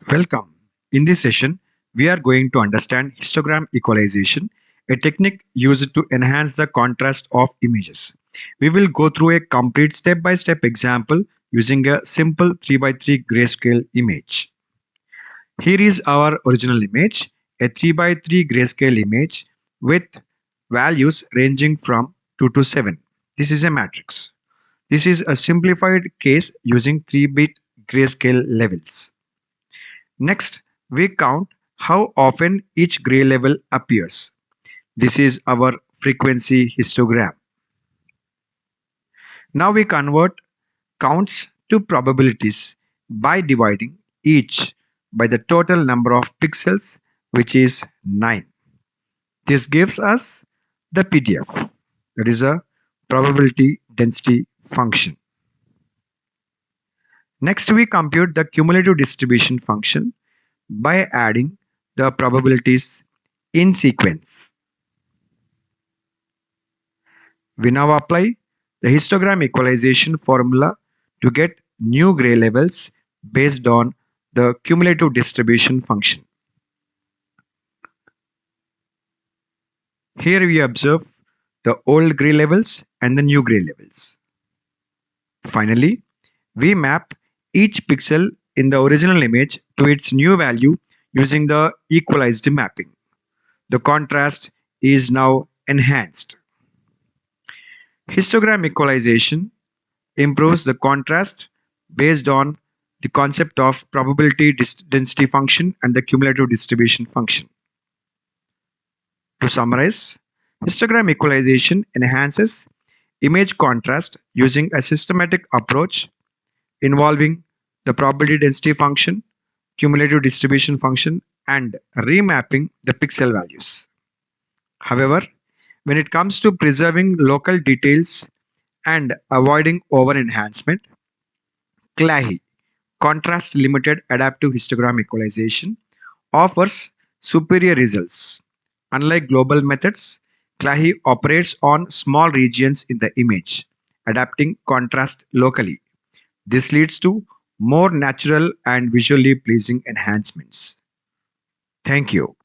Welcome. In this session, we are going to understand histogram equalization, a technique used to enhance the contrast of images. We will go through a complete step-by-step example using a simple 3 by 3 grayscale image. Here is our original image, a 3 by 3 grayscale image with values ranging from 2 to 7. This is a matrix. This is a simplified case using 3-bit grayscale levels. Next, we count how often each gray level appears. This is our frequency histogram. Now we convert counts to probabilities by dividing each by the total number of pixels, which is 9. This gives us the PDF, that is a probability density function. Next, we compute the cumulative distribution function by adding the probabilities in sequence. We now apply the histogram equalization formula to get new gray levels based on the cumulative distribution function. Here we observe the old gray levels and the new gray levels. Finally, we map each pixel in the original image to its new value using the equalized mapping. The contrast is now enhanced. Histogram equalization improves the contrast based on the concept of probability density function and the cumulative distribution function. To summarize, histogram equalization enhances image contrast using a systematic approach involving the probability density function, cumulative distribution function, and remapping the pixel values. However, when it comes to preserving local details and avoiding over-enhancement, CLAHI, Contrast Limited Adaptive Histogram Equalization, offers superior results. Unlike global methods, CLAHI operates on small regions in the image, adapting contrast locally. This leads to more natural and visually pleasing enhancements. Thank you.